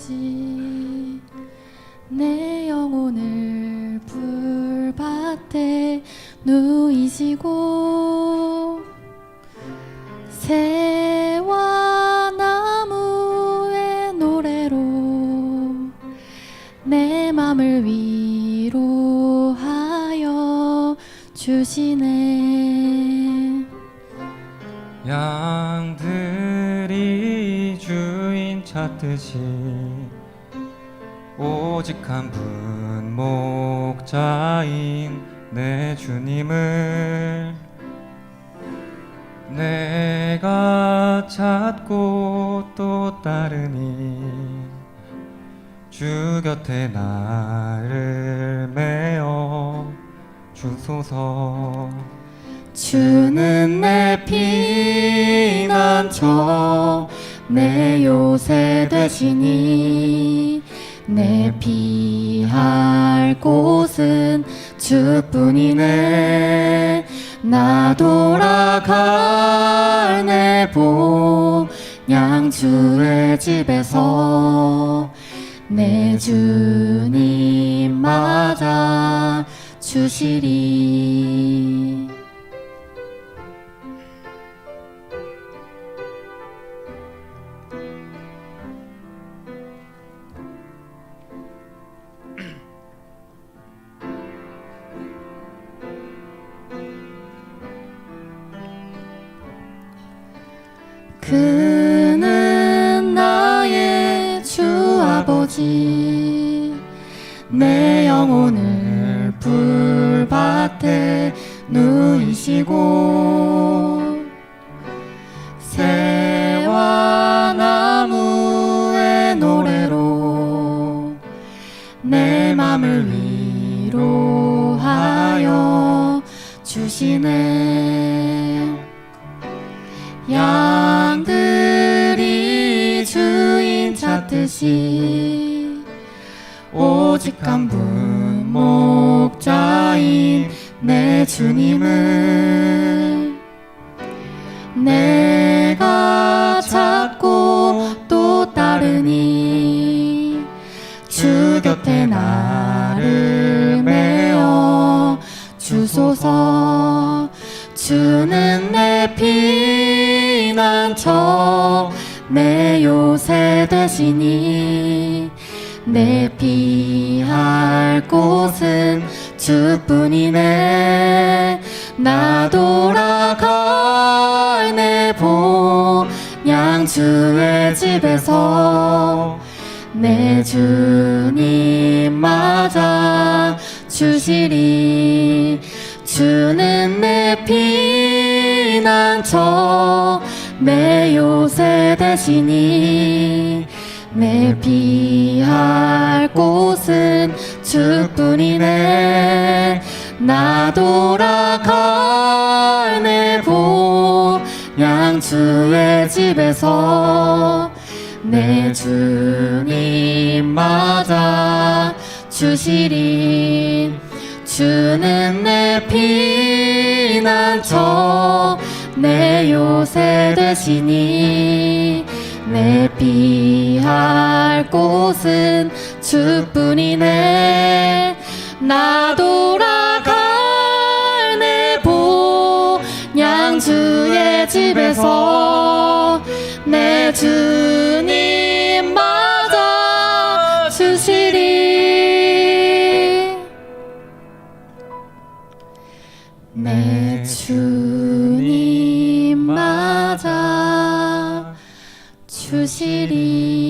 아버지, 내 영혼을 불밭에 누이시고 새와 나무의 노래로 내 맘을 위로하여 주시네. 양들이 주인 찾듯이 오직 한 분 목자인 내 주님을 내가 찾고 또 따르니 주 곁에 나를 메어 주소서. 주는 내 피난처 내 요새 되시니 내 피할 곳은 주뿐이네. 나 돌아갈 내 본향 주의 집에서 내 주님 맞아 주시리. 그는 나의 주 아버지, 내 영혼을 불밭에 누이시고 새와 나무의 노래로 내 맘을 위로하여 주시네. 양들이 주인 찾듯이 오직 한 분 목자인 내 주님을 내가 찾고 또 따르니 주 곁에 나를 메어 주소서. 주는 내 피난처 내 요새 되시니 내 피할 곳은 주뿐이네. 나 돌아갈 내 본향 주의 집에서 내 주님 맞아 주시리. 주는 내 피난처 내 요새 되시니 내 피할 곳은 주뿐이네. 나 돌아갈 내 본향 주의 집에서 내 주님 맞아 주시리. 주는 내 피난처 내 요새 되시니 내 피할 곳은 주뿐이네. 나 돌아갈 내 본향 주의 집에서 내 주님 맞아 주시리. 내 주님 맞아 주시리.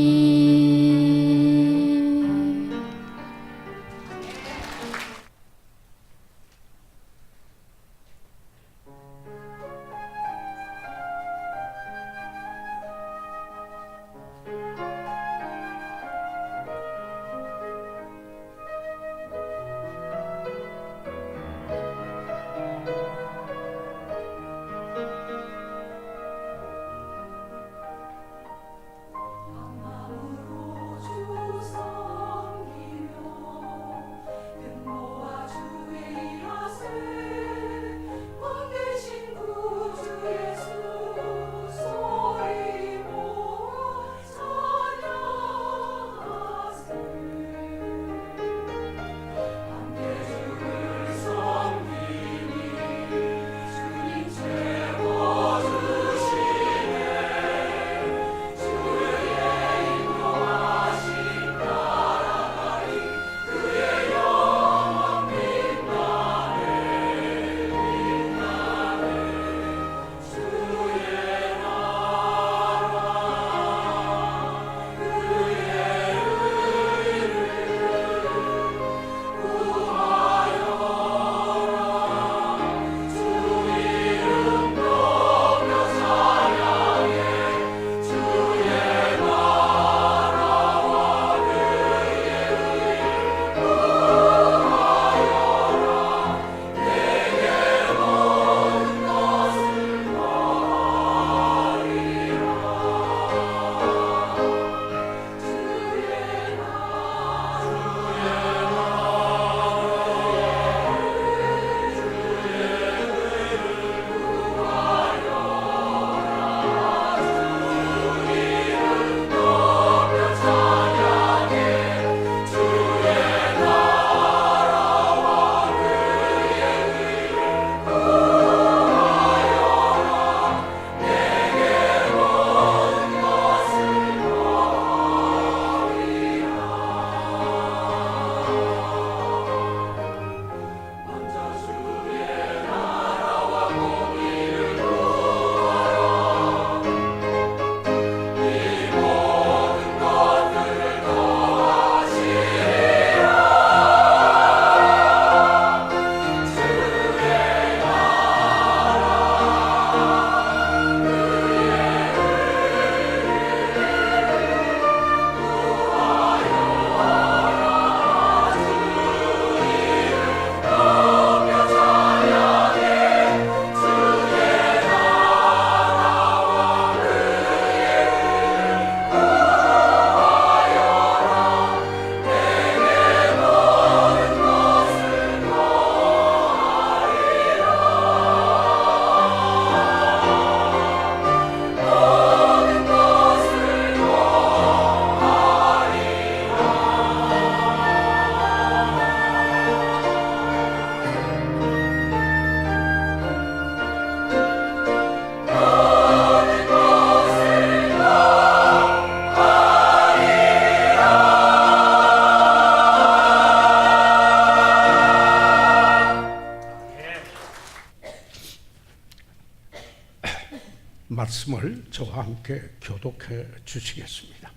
말씀을 저와 함께 교독해 주시겠습니다.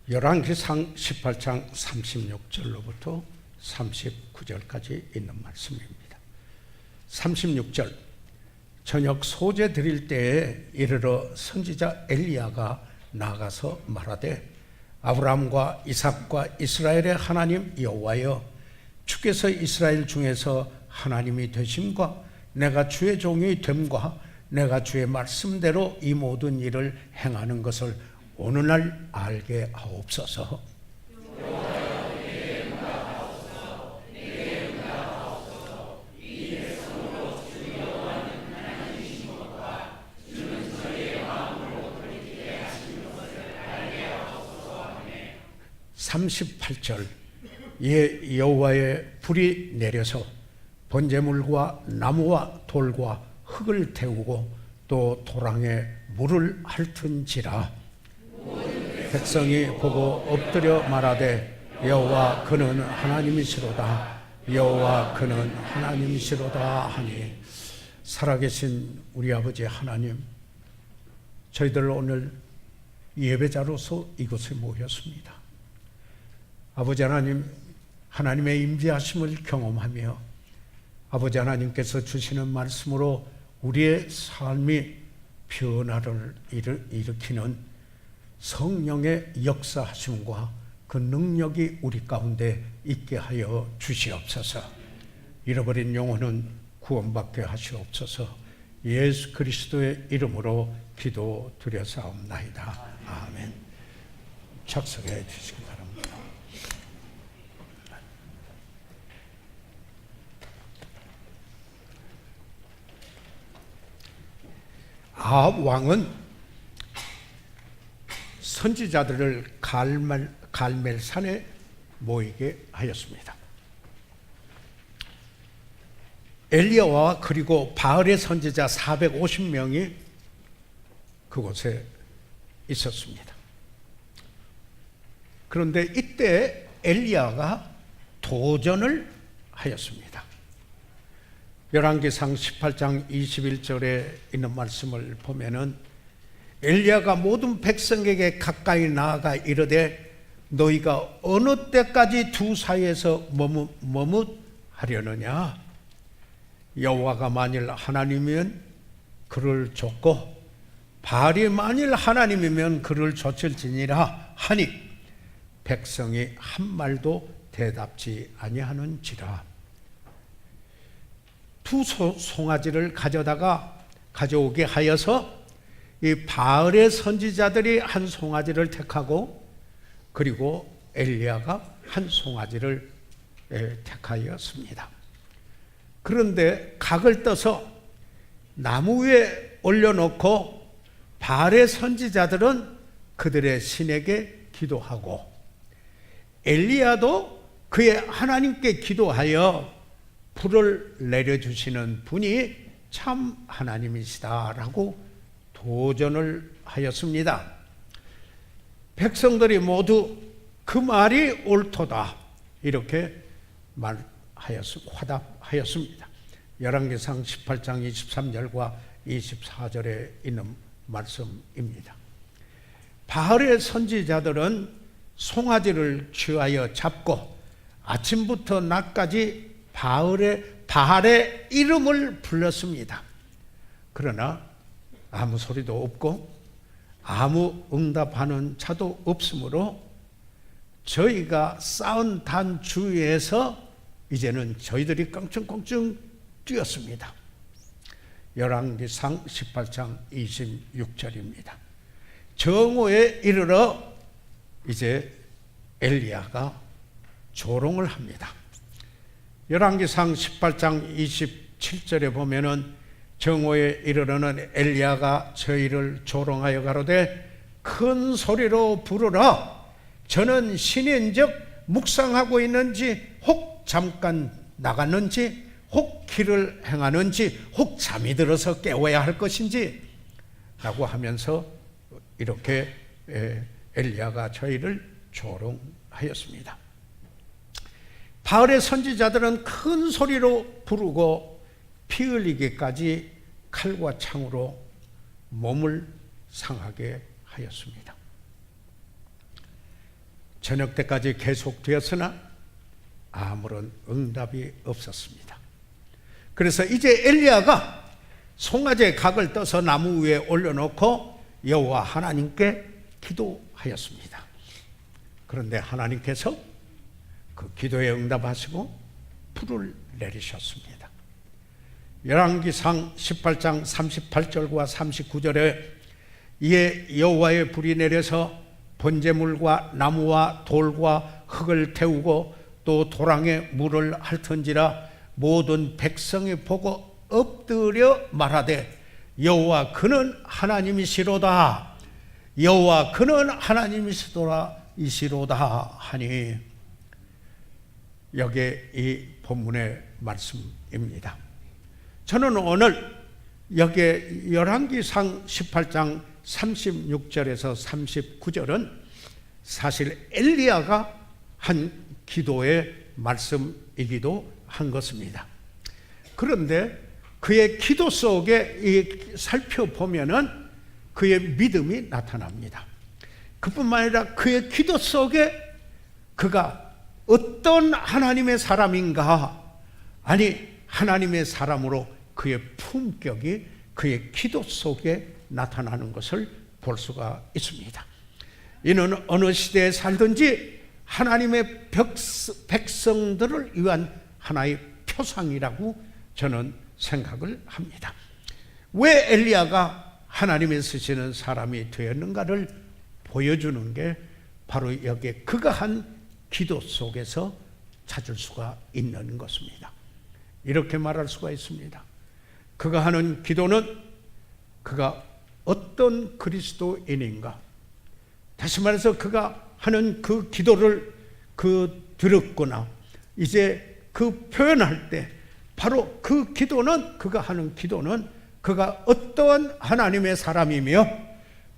열왕기상 18장 36절로부터 39절까지 있는 말씀입니다. 36절, 저녁 소제 드릴 때에 이르러 선지자 엘리야가 나가서 말하되 아브라함과 이삭과 이스라엘의 하나님 여호와여, 주께서 이스라엘 중에서 하나님이 되심과 내가 주의 종이 됨과 내가 주의 말씀대로 이 모든 일을 행하는 것을 오늘날 알게 하옵소서. (38절) 예, 여호와의 불이 내려서 번제물과 나무와 돌과 흙을 태우고 또 도랑에 물을 핥은지라. 백성이 보고 엎드려 말하되 여호와 그는 하나님이시로다, 여호와 그는 하나님이시로다 하니. 살아계신 우리 아버지 하나님, 저희들 오늘 예배자로서 이곳에 모였습니다. 아버지 하나님, 하나님의 임재하심을 경험하며 아버지 하나님께서 주시는 말씀으로 우리의 삶이 변화를 일으키는 성령의 역사하심과 그 능력이 우리 가운데 있게 하여 주시옵소서. 잃어버린 영혼은 구원받게 하시옵소서. 예수 그리스도의 이름으로 기도드려사옵나이다. 아멘. 착석해 주시기 바랍니다. 아합 왕은 선지자들을 갈멜산에 모이게 하였습니다. 엘리야와 그리고 바알의 선지자 450명이 그곳에 있었습니다. 그런데 이때 엘리야가 도전을 하였습니다. 열왕기상 18장 21절에 있는 말씀을 보면은 엘리야가 모든 백성에게 가까이 나아가 이르되 너희가 어느 때까지 두 사이에서 머뭇하려느냐? 여호와가 만일 하나님이면 그를 좇고 바알이 만일 하나님이면 그를 좇을지니라 하니 백성이 한 말도 대답지 아니하는지라. 두 송아지를 가져오게 하여서 이 바알의 선지자들이 한 송아지를 택하고 그리고 엘리야가 한 송아지를 택하였습니다. 그런데 각을 떠서 나무 위에 올려놓고 바알의 선지자들은 그들의 신에게 기도하고 엘리야도 그의 하나님께 기도하여 불을 내려주시는 분이 참 하나님이시다라고 도전을 하였습니다. 백성들이 모두 그 말이 옳도다 이렇게 화답하였습니다. 열왕기상 18장 23절과 24절에 있는 말씀입니다. 바알의 선지자들은 송아지를 취하여 잡고 아침부터 낮까지 바알의 이름을 불렀습니다. 그러나 아무 소리도 없고 아무 응답하는 자도 없으므로 저희가 쌓은 단 주위에서 이제는 저희들이 껑충껑충 뛰었습니다. 열왕기상 18장 26절입니다. 정오에 이르러 이제 엘리야가 조롱을 합니다. 열왕기상 18장 27절에 보면은 정오에 이르러는 엘리야가 저희를 조롱하여 가로되 큰 소리로 부르라. 저는 신인즉 묵상하고 있는지 혹 잠깐 나갔는지 혹 길을 행하는지 혹 잠이 들어서 깨워야 할 것인지 라고 하면서 이렇게 엘리야가 저희를 조롱하였습니다. 바알의 선지자들은 큰 소리로 부르고 피 흘리기까지 칼과 창으로 몸을 상하게 하였습니다. 저녁 때까지 계속되었으나 아무런 응답이 없었습니다. 그래서 이제 엘리야가 송아지의 각을 떠서 나무 위에 올려놓고 여호와 하나님께 기도하였습니다. 그런데 하나님께서 그 기도에 응답하시고 불을 내리셨습니다. 열왕기상 18장 38절과 39절에 이에 여호와의 불이 내려서 번제물과 나무와 돌과 흙을 태우고 또 도랑에 물을 핥은지라 모든 백성이 보고 엎드려 말하되 여호와 그는 하나님이시로다 여호와 그는 하나님이시로다 하니, 여기에 이 본문의 말씀입니다. 저는 오늘 여기에 열왕기상 18장 36절에서 39절은 사실 엘리야가 한 기도의 말씀이기도 한 것입니다. 그런데 그의 기도 속에 살펴보면은 그의 믿음이 나타납니다. 그뿐만 아니라 그의 기도 속에 그가 어떤 하나님의 사람인가, 아니 하나님의 사람으로 그의 품격이 그의 기도 속에 나타나는 것을 볼 수가 있습니다. 이는 어느 시대에 살든지 하나님의 백성들을 위한 하나의 표상이라고 저는 생각을 합니다. 왜 엘리야가 하나님의 쓰시는 사람이 되었는가를 보여주는 게 바로 여기에 그가 한 기도 속에서 찾을 수가 있는 것입니다. 이렇게 말할 수가 있습니다. 그가 하는 기도는 그가 어떤 그리스도인인가, 다시 말해서 그가 하는 그 기도를 들었거나 이제 그 표현할 때 바로 그 기도는, 그가 하는 기도는 그가 어떠한 하나님의 사람이며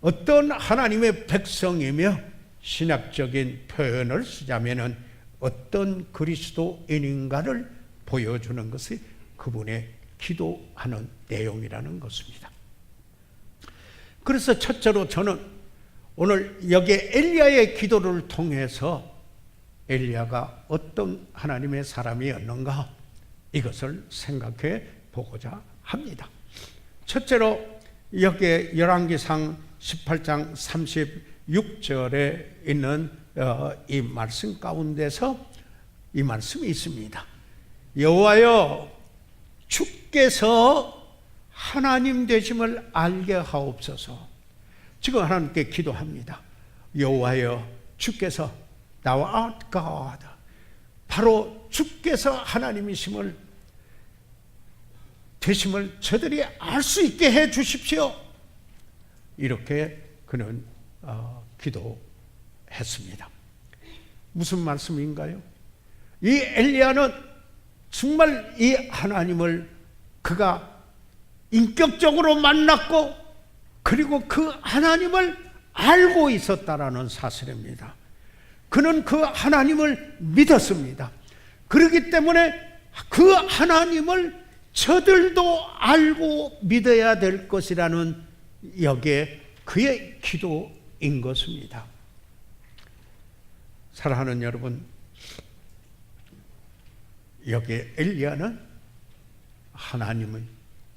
어떤 하나님의 백성이며 신학적인 표현을 쓰자면은 어떤 그리스도인인가를 보여주는 것이 그분의 기도하는 내용이라는 것입니다. 그래서 첫째로 저는 오늘 여기 엘리야의 기도를 통해서 엘리야가 어떤 하나님의 사람이었는가, 이것을 생각해 보고자 합니다. 첫째로 여기 열왕기상 18장 36절에 있는 이 말씀 가운데서 이 말씀이 있습니다. 여호와여, 주께서 하나님 되심을 알게 하옵소서. 지금 하나님께 기도합니다. 여호와여, 주께서 Thou art God, 바로 주께서 하나님이심을 되심을 저들이 알 수 있게 해 주십시오. 이렇게 그는 기도했습니다. 무슨 말씀인가요? 이 엘리야는 정말 이 하나님을 그가 인격적으로 만났고 그리고 그 하나님을 알고 있었다라는 사실입니다. 그는 그 하나님을 믿었습니다. 그렇기 때문에 그 하나님을 저들도 알고 믿어야 될 것이라는 여기에 그의 기도인 것입니다. 사랑하는 여러분, 여기 엘리야는 하나님은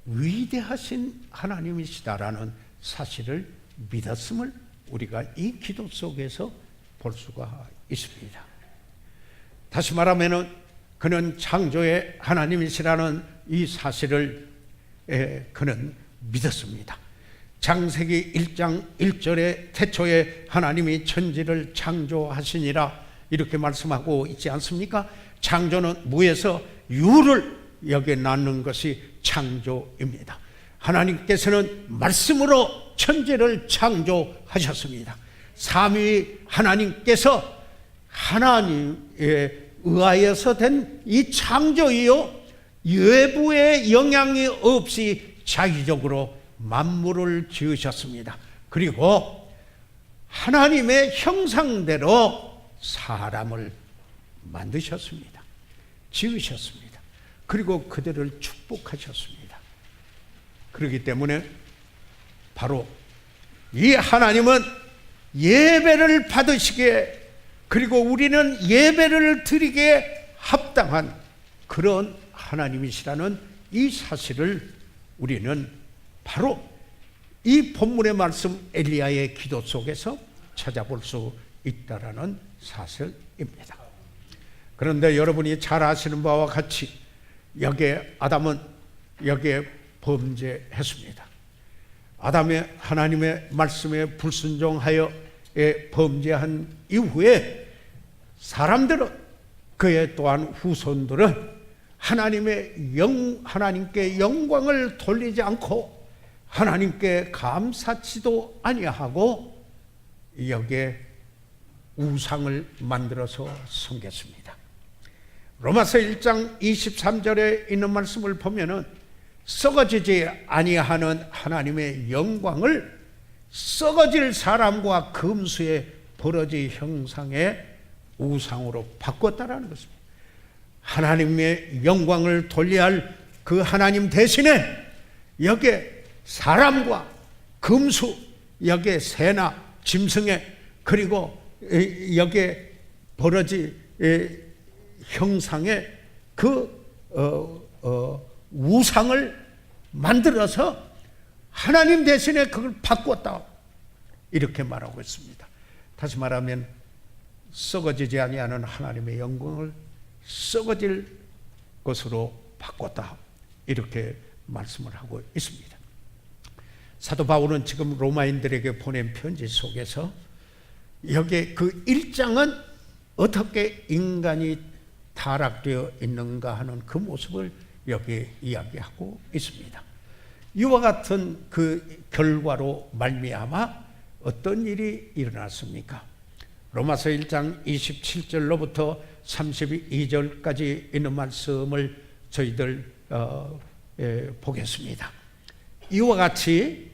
위대하신 하나님이시다라는 사실을 믿었음을 우리가 이 기도 속에서 볼 수가 있습니다. 다시 말하면 그는 창조의 하나님이시라는 이 사실을 그는 믿었습니다. 창세기 1장 1절에 태초에 하나님이 천지를 창조하시니라 이렇게 말씀하고 있지 않습니까? 창조는 무에서 유를 여기에 낳는 것이 창조입니다. 하나님께서는 말씀으로 천지를 창조하셨습니다. 삼위 하나님께서 하나님에 의하여서 된 이 창조이요, 외부의 영향이 없이 자기적으로 만물을 지으셨습니다. 그리고 하나님의 형상대로 사람을 만드셨습니다. 지으셨습니다. 그리고 그들을 축복하셨습니다. 그렇기 때문에 바로 이 하나님은 예배를 받으시기에, 그리고 우리는 예배를 드리기에 합당한 그런 하나님이시라는 이 사실을 우리는 바로 이 본문의 말씀 엘리야의 기도 속에서 찾아볼 수 있다라는 사실입니다. 그런데 여러분이 잘 아시는 바와 같이 여기에 아담은 여기에 범죄했습니다. 아담의 하나님의 말씀에 불순종하여 범죄한 이후에 사람들은, 그의 또한 후손들은 하나님께 영광을 돌리지 않고 하나님께 감사치도 아니하고 여기에 우상을 만들어서 섬겼습니다. 로마서 1장 23절에 있는 말씀을 보면은 썩어지지 아니하는 하나님의 영광을 썩어질 사람과 금수의 버러지 형상의 우상으로 바꿨다라는 것입니다. 하나님의 영광을 돌려야 할 그 하나님 대신에 여기에 사람과 금수, 여기에 새나 짐승의, 그리고 여기에 버러지 형상의 우상을 만들어서 하나님 대신에 그걸 바꿨다, 이렇게 말하고 있습니다. 다시 말하면 썩어지지 아니하는 하나님의 영광을 썩어질 것으로 바꿨다, 이렇게 말씀을 하고 있습니다. 사도 바울은 지금 로마인들에게 보낸 편지 속에서 여기에 그 1장은 어떻게 인간이 타락되어 있는가 하는 그 모습을 여기에 이야기하고 있습니다. 이와 같은 그 결과로 말미암아 어떤 일이 일어났습니까? 로마서 1장 27절로부터 32절까지 있는 말씀을 저희들 보겠습니다. 이와 같이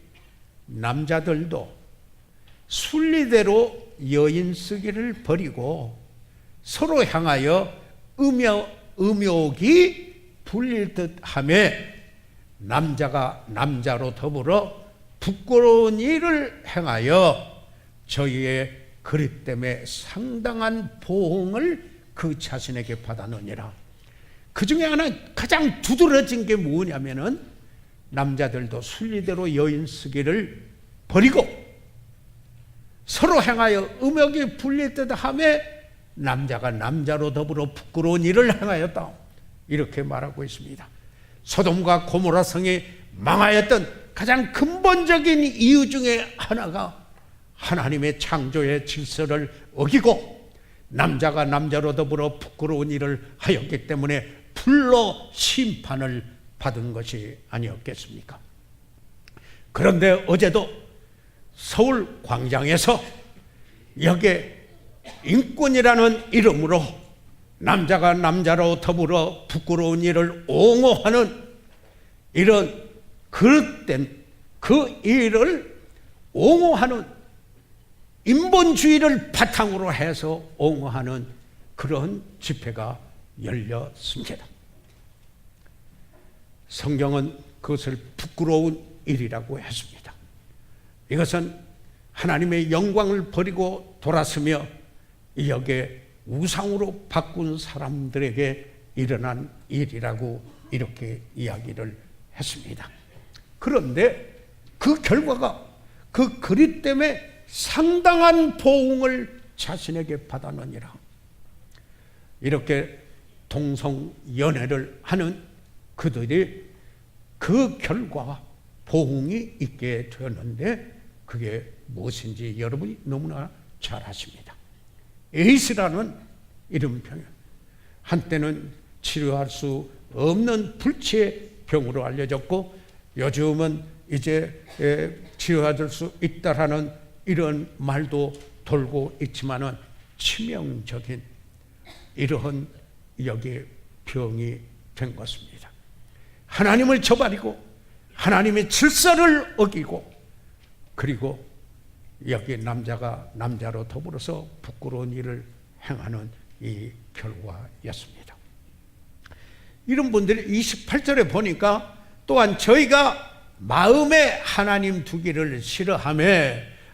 남자들도 순리대로 여인 쓰기를 버리고 서로 향하여 음욕이 불릴 듯하며 남자가 남자로 더불어 부끄러운 일을 행하여 저희의 그릇 때문에 상당한 보응을 그 자신에게 받아느니라. 그 중에 하나 가장 두드러진 게 뭐냐면은 남자들도 순리대로 여인 쓰기를 버리고 서로 행하여 음욕이 불릴 듯하며 남자가 남자로 더불어 부끄러운 일을 행하였다, 이렇게 말하고 있습니다. 소돔과 고모라 성이 망하였던 가장 근본적인 이유 중에 하나가 하나님의 창조의 질서를 어기고 남자가 남자로 더불어 부끄러운 일을 하였기 때문에 불로 심판을 받은 것이 아니었겠습니까? 그런데 어제도 서울 광장에서 여기에 인권이라는 이름으로 남자가 남자로 더불어 부끄러운 일을 옹호하는 이런 그릇된 그 일을 옹호하는, 인본주의를 바탕으로 해서 옹호하는 그런 집회가 열렸습니다. 성경은 그것을 부끄러운 일이라고 했습니다. 이것은 하나님의 영광을 버리고 돌아서며 여기에 우상으로 바꾼 사람들에게 일어난 일이라고 이렇게 이야기를 했습니다. 그런데 그 결과가 그 그릇 때문에 상당한 보응을 자신에게 받아느니라. 이렇게 동성연애를 하는 그들이 그 결과 보응이 있게 되었는데 그게 무엇인지 여러분이 너무나 잘 아십니다. 에이스라는 이름병, 한때는 치료할 수 없는 불치의 병으로 알려졌고 요즘은 이제 치료할 수 있다라는 이런 말도 돌고 있지만은 치명적인 이러한 여기 병이 된 것입니다. 하나님을 저버리고 하나님의 질서를 어기고 그리고 여기 남자가 남자로 더불어서 부끄러운 일을 행하는 이 결과였습니다. 이런 분들이 28절에 보니까 또한 저희가 마음에 하나님 두기를 싫어하며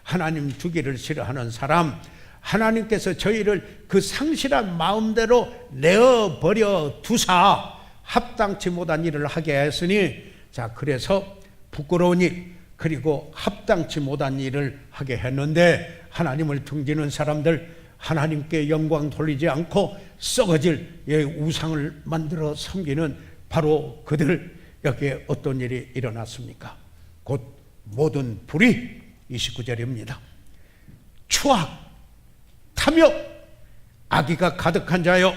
하나님 두기를 싫어하는 사람, 하나님께서 저희를 그 상실한 마음대로 내어버려 두사 합당치 못한 일을 하게 하였으니, 자, 그래서 부끄러운 일 그리고 합당치 못한 일을 하게 했는데, 하나님을 등지는 사람들, 하나님께 영광 돌리지 않고 썩어질 우상을 만들어 섬기는 바로 그들, 여기에 어떤 일이 일어났습니까? 곧 모든 불의, 29절입니다. 추악, 탐욕, 악의가 가득한 자요,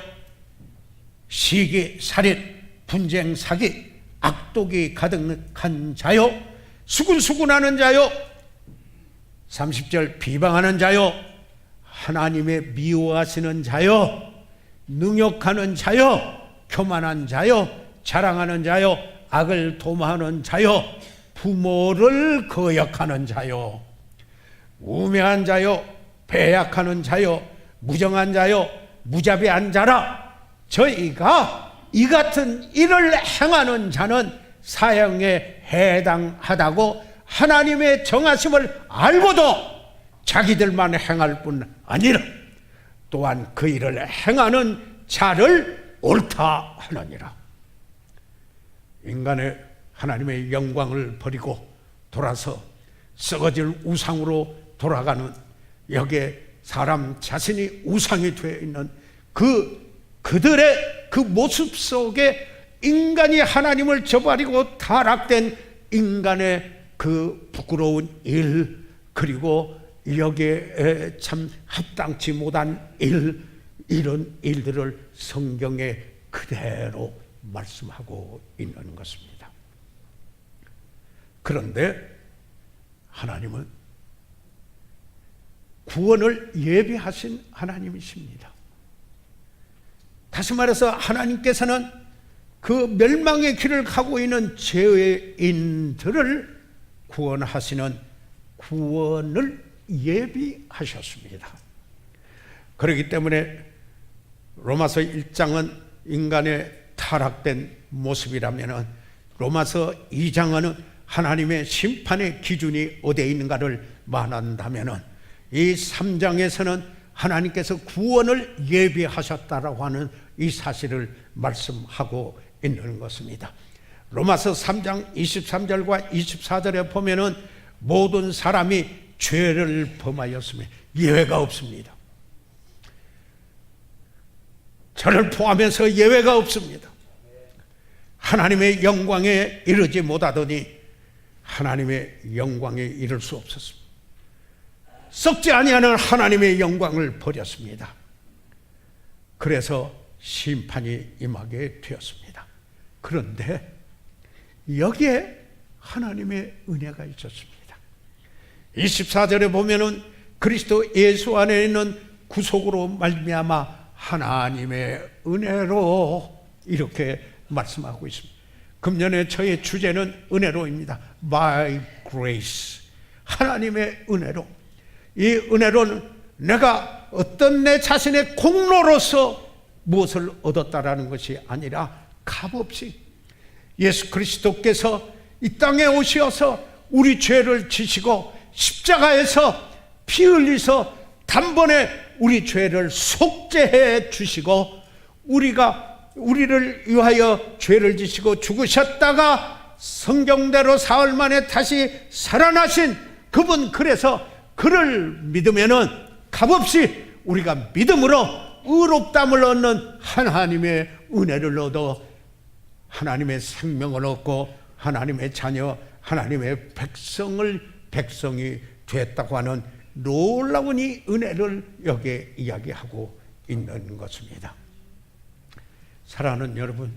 시기, 살인, 분쟁, 사기, 악독이 가득한 자요, 수군수군하는 자요, 30절 비방하는 자요, 하나님의 미워하시는 자요, 능욕하는 자요, 교만한 자요, 자랑하는 자요, 악을 도모하는 자요, 부모를 거역하는 자요, 우매한 자요, 배약하는 자요, 무정한 자요, 무자비한 자라. 저희가 이 같은 일을 행하는 자는 사형에 해당하다고 하나님의 정하심을 알고도 자기들만 행할 뿐 아니라 또한 그 일을 행하는 자를 옳다 하느니라. 인간의 하나님의 영광을 버리고 돌아서 썩어질 우상으로 돌아가는, 여기에 사람 자신이 우상이 되어 있는 그들의 그 모습 속에 인간이 하나님을 저버리고 타락된 인간의 그 부끄러운 일, 그리고 여기에 참 합당치 못한 일, 이런 일들을 성경에 그대로 말씀하고 있는 것입니다. 그런데 하나님은 구원을 예비하신 하나님이십니다. 다시 말해서 하나님께서는 그 멸망의 길을 가고 있는 죄인들을 구원하시는 구원을 예비하셨습니다. 그렇기 때문에 로마서 1장은 인간의 타락된 모습이라면 로마서 2장은 하나님의 심판의 기준이 어디에 있는가를 말한다면 이 3장에서는 하나님께서 구원을 예비하셨다라고 하는 이 사실을 말씀하고 있는 것입니다. 로마서 3장 23절과 24절에 보면은 모든 사람이 죄를 범하였으며 예외가 없습니다. 저를 포함해서 예외가 없습니다. 하나님의 영광에 이르지 못하더니 하나님의 영광에 이를 수 없었습니다. 썩지 아니하는 하나님의 영광을 버렸습니다. 그래서 심판이 임하게 되었습니다. 그런데 여기에 하나님의 은혜가 있었습니다. 24절에 보면은 그리스도 예수 안에 있는 구속으로 말미암아 하나님의 은혜로 이렇게 말씀하고 있습니다. 금년에 저의 주제는 은혜로입니다. By grace, 하나님의 은혜로. 이 은혜로는 내가 어떤 내 자신의 공로로서 무엇을 얻었다라는 것이 아니라 값없이 예수 그리스도께서 이 땅에 오셔서 우리 죄를 지시고 십자가에서 피 흘리서 단번에 우리 죄를 속죄해 주시고 우리를 위하여 죄를 지시고 죽으셨다가 성경대로 사흘 만에 다시 살아나신 그분, 그래서 그를 믿으면은 값없이 우리가 믿음으로 의롭다함을 얻는 하나님의 은혜를 얻어 하나님의 생명을 얻고 하나님의 자녀, 하나님의 백성이 됐다고 하는 놀라운 이 은혜를 여기에 이야기하고 있는 것입니다. 사랑하는 여러분,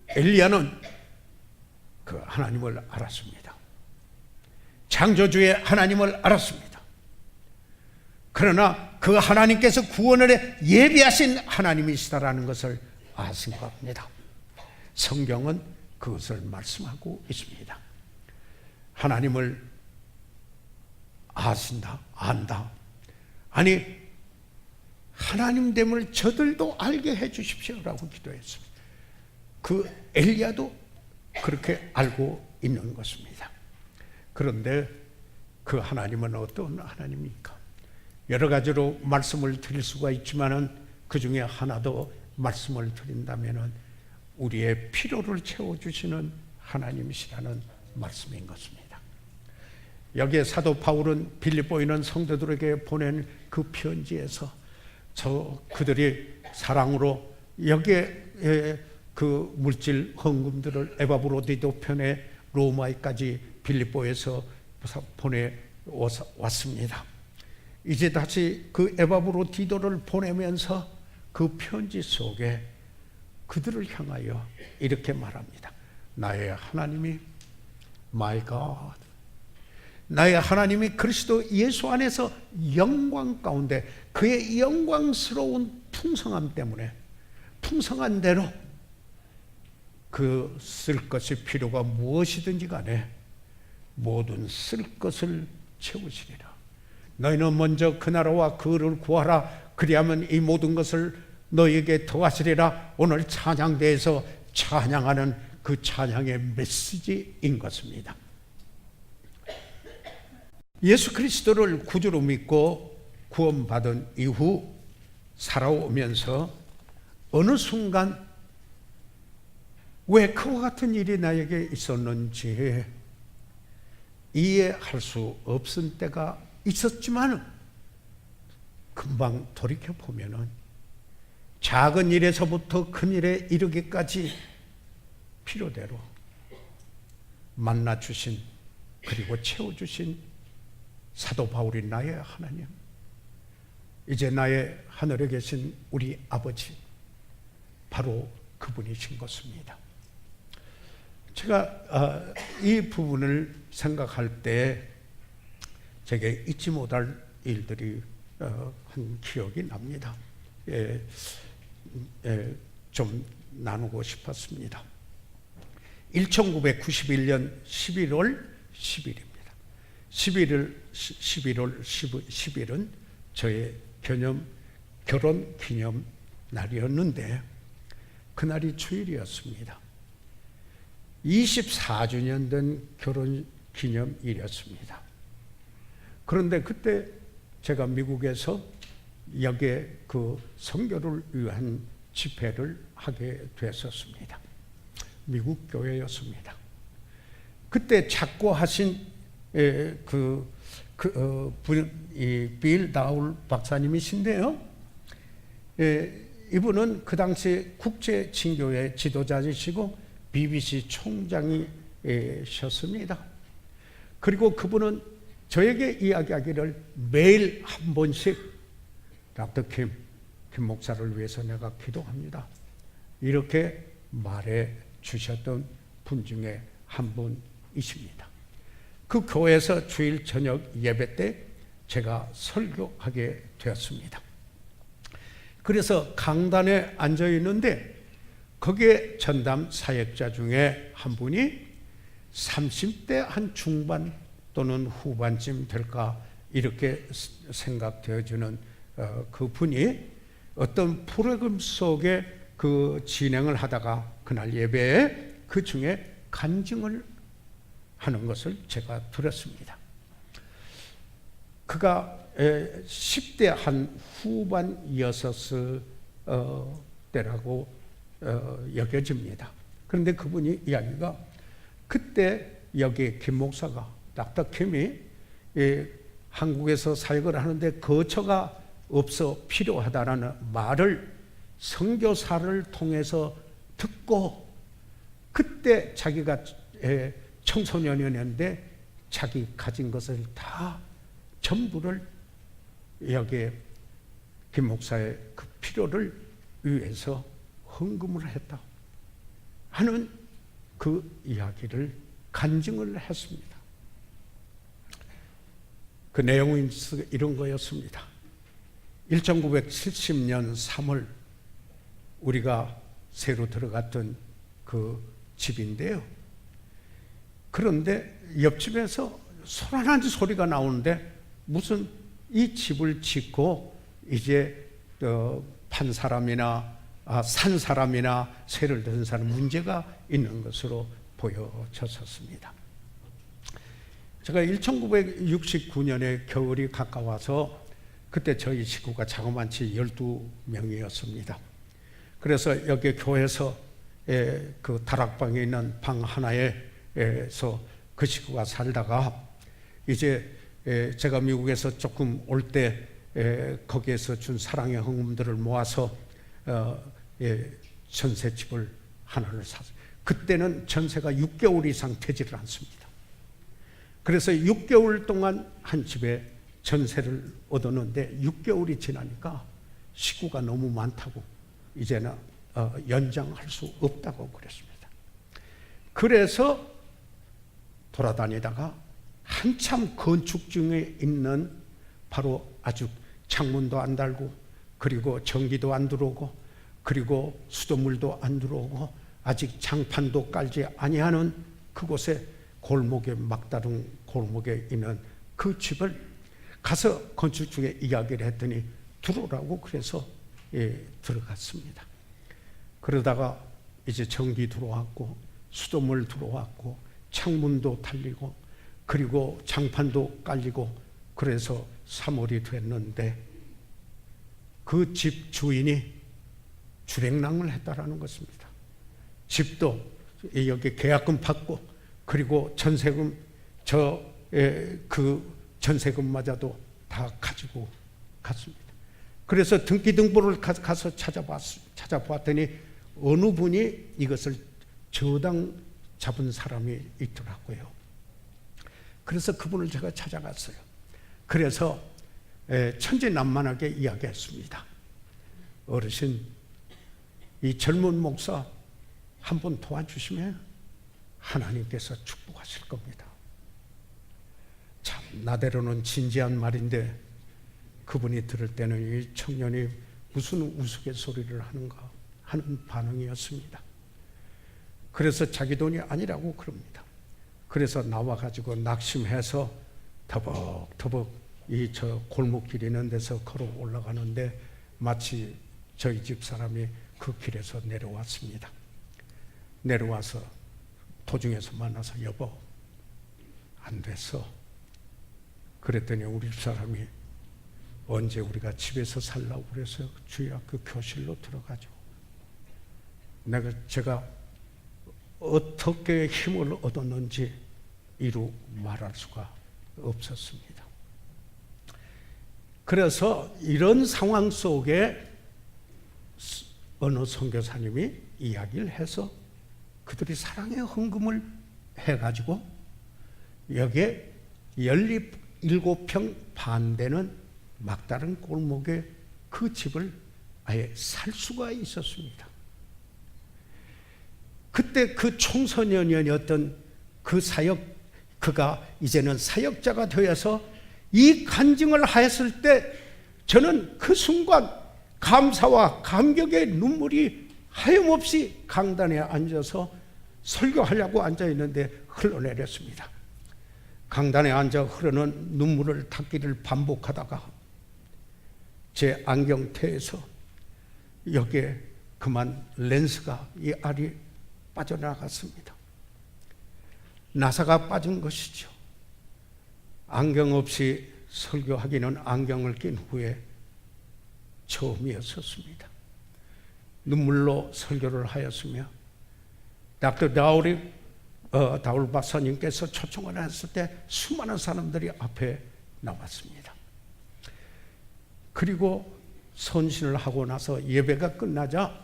엘리야는 그 하나님을 알았습니다. 창조주의 하나님을 알았습니다. 그러나 그 하나님께서 구원을 예비하신 하나님이시다라는 것을 아신 겁니다. 성경은 그것을 말씀하고 있습니다. 하나님을 아신다, 안다. 아니, 하나님됨을 저들도 알게 해 주십시오라고 기도했습니다. 그 엘리야도 그렇게 알고 있는 것입니다. 그런데 그 하나님은 어떤 하나님입니까? 여러 가지로 말씀을 드릴 수가 있지만은 그 중에 하나 더 말씀을 드린다면은 우리의 필요를 채워주시는 하나님이시라는 말씀인 것입니다. 여기에 사도 바울은 빌립보에 있는 성도들에게 보낸 그 편지에서 그들이 사랑으로 여기에 그 물질 헌금들을 에바브로디도 편에 로마에까지 빌립보에서 보내왔습니다. 이제 다시 그 에바브로디도를 보내면서 그 편지 속에 그들을 향하여 이렇게 말합니다. 나의 하나님이 My God, 나의 하나님이 그리스도 예수 안에서 영광 가운데 그의 영광스러운 풍성함 때문에 풍성한 대로 그 쓸 것이 필요가 무엇이든지 간에 모든 쓸 것을 채우시리라. 너희는 먼저 그 나라와 그를 구하라. 그리하면 이 모든 것을 너희에게 더하시리라. 오늘 찬양대에서 찬양하는 그 찬양의 메시지인 것입니다. 예수 그리스도를 구주로 믿고 구원받은 이후 살아오면서 어느 순간 왜 그와 같은 일이 나에게 있었는지 이해할 수 없은 때가 있었지만 금방 돌이켜보면 작은 일에서부터 큰 일에 이르기까지 필요대로 만나주신 그리고 채워주신 사도 바울이 나의 하나님, 이제 나의 하늘에 계신 우리 아버지, 바로 그분이신 것입니다. 제가 이 부분을 생각할 때 제게 잊지 못할 일들이 한 기억이 납니다. 좀 나누고 싶었습니다. 1991년 11월 10일입니다. 11월 10일은 저의 결혼 기념 날이었는데 그날이 주일이었습니다. 24주년 된 결혼 기념일이었습니다. 그런데 그때 제가 미국에서 여기에 그 선교를 위한 집회를 하게 됐었습니다. 미국 교회였습니다. 그때 작고하신 빌 다울 박사님이신데요. 이분은 그 당시 국제 친교회 지도자이시고 BBC 총장이셨습니다. 그리고 그분은 저에게 이야기하기를 매일 한 번씩 닥터 김 목사를 위해서 내가 기도합니다. 이렇게 말해 주셨던 분 중에 한 분이십니다. 그 교회에서 주일 저녁 예배 때 제가 설교하게 되었습니다. 그래서 강단에 앉아 있는데 거기에 전담 사역자 중에 한 분이 30대 한 중반 또는 후반쯤 될까 이렇게 생각되어지는 그 분이 어떤 프로그램 속에 그 진행을 하다가 그날 예배에 그 중에 간증을 하는 것을 제가 들었습니다. 그가 10대 한 후반이었을 때라고 여겨집니다. 그런데 그분이 이야기가 그때 여기 김 목사가 닥터 김이 한국에서 사역을 하는데 거처가 없어 필요하다라는 말을 선교사를 통해서 듣고 그때 자기가 청소년이었는데 자기 가진 것을 다 전부를 여기에 김 목사의 그 필요를 위해서 헌금을 했다 하는 그 이야기를 간증을 했습니다. 그 내용은 이런 거였습니다. 1970년 3월 우리가 새로 들어갔던 그 집인데요. 그런데 옆집에서 소란한 소리가 나오는데 무슨 이 집을 짓고 이제 판 사람이나 산 사람이나 세를 든 사람 문제가 있는 것으로 보여졌었습니다. 제가 1969년에 겨울이 가까워서 그때 저희 식구가 자그마치 12명이었습니다. 그래서 여기 교회에서 그 다락방에 있는 방 하나에서 그 식구가 살다가 이제 제가 미국에서 조금 올 때 거기에서 준 사랑의 헌금들을 모아서 전셋집을 하나를 샀어요. 그때는 전세가 6개월 이상 되지를 않습니다. 그래서 6개월 동안 한 집에 전세를 얻었는데 6개월이 지나니까 식구가 너무 많다고 이제는 연장할 수 없다고 그랬습니다. 그래서 돌아다니다가 한참 건축 중에 있는 바로 아주 창문도 안 달고 그리고 전기도 안 들어오고 그리고 수돗물도 안 들어오고 아직 장판도 깔지 아니하는 그곳에 골목에 막다른 골목에 있는 그 집을 가서 건축 중에 이야기를 했더니 들어오라고 그래서 들어갔습니다. 그러다가 이제 전기 들어왔고 수돗물 들어왔고 창문도 달리고 그리고 장판도 깔리고 그래서 3월이 됐는데 그 집 주인이 주랭랑을 했다라는 것입니다. 집도 여기 계약금 받고 그리고 전세금 그 전세금마저도 다 가지고 갔습니다. 그래서 등기등본을 가서 찾아봤더니 어느 분이 이것을 저당 잡은 사람이 있더라고요. 그래서 그분을 제가 찾아갔어요. 그래서 천진난만하게 이야기했습니다. 어르신, 이 젊은 목사 한 번 도와주시면 하나님께서 축복하실 겁니다. 참 나대로는 진지한 말인데 그분이 들을 때는 이 청년이 무슨 우스갯소리를 하는가 하는 반응이었습니다. 그래서 자기 돈이 아니라고 그럽니다. 그래서 나와가지고 낙심해서 터벅터벅 이 저 골목길 있는 데서 걸어 올라가는데 마치 저희 집 사람이 그 길에서 내려왔습니다. 내려와서 도중에서 만나서 여보 안 됐어. 그랬더니 우리 집 사람이 언제 우리가 집에서 살라고 그래서 주일학교 교실로 들어가죠. 제가 어떻게 힘을 얻었는지 이루 말할 수가 없었습니다. 그래서 이런 상황 속에 어느 선교사님이 이야기를 해서 그들이 사랑의 헌금을 해가지고 여기에 17평 반 되는 막다른 골목에 그 집을 아예 살 수가 있었습니다. 그때 그 청소년이었던 그 그가 이제는 사역자가 되어서 이 간증을 하였을 때 저는 그 순간 감사와 감격의 눈물이 하염없이 강단에 앉아서 설교하려고 앉아있는데 흘러내렸습니다. 강단에 앉아 흐르는 눈물을 닦기를 반복하다가 제 안경테에서 여기에 그만 렌스가 이 알이 빠져나갔습니다. 나사가 빠진 것이죠. 안경 없이 설교하기는 안경을 낀 후에 처음이었었습니다. 눈물로 설교를 하였으며 다울 박사님께서 초청을 했을 때 수많은 사람들이 앞에 나왔습니다. 그리고 선신을 하고 나서 예배가 끝나자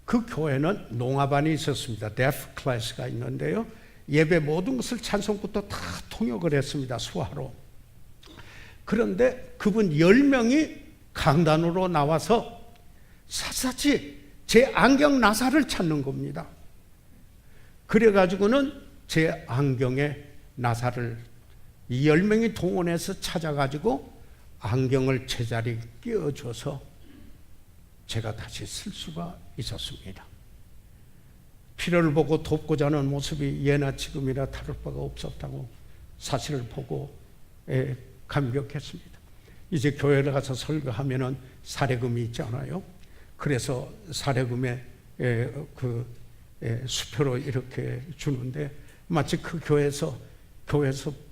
그 교회는 농아반이 있었습니다. 데프 클래스가 있는데요. 예배 모든 것을 찬송부터 다 통역을 했습니다. 수화로. 그런데 그분 10명이 강단으로 나와서 샅샅이 제 안경 나사를 찾는 겁니다. 그래가지고는 제 안경에 나사를 이 10명이 동원해서 찾아가지고 안경을 제자리에 끼워줘서 제가 다시 쓸 수가 있었습니다. 필요를 보고 돕고자 하는 모습이 예나 지금이나 다를 바가 없었다고 사실을 보고 감격했습니다. 이제 교회를 가서 설교하면은 사례금이 있잖아요. 그래서 사례금에 그 수표로 이렇게 주는데 마치 그 교회에서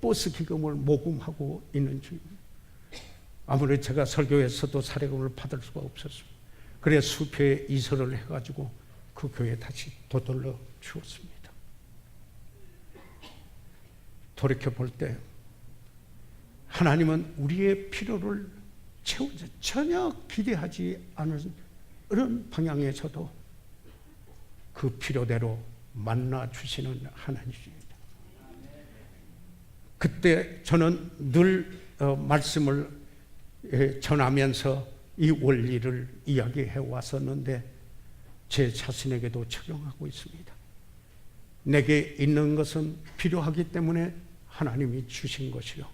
버스 기금을 모금하고 있는 중입니다. 아무래도 제가 설교에서도 사례금을 받을 수가 없었습니다. 그래서 수표에 이설을 해가지고 그 교회에 다시 되돌려 주었습니다. 돌이켜볼 때 하나님은 우리의 필요를 채우지 전혀 기대하지 않은 그런 방향에서도 그 필요대로 만나 주시는 하나님입니다. 그때 저는 늘 말씀을 전하면서 이 원리를 이야기해 왔었는데 제 자신에게도 적용하고 있습니다. 내게 있는 것은 필요하기 때문에 하나님이 주신 것이요,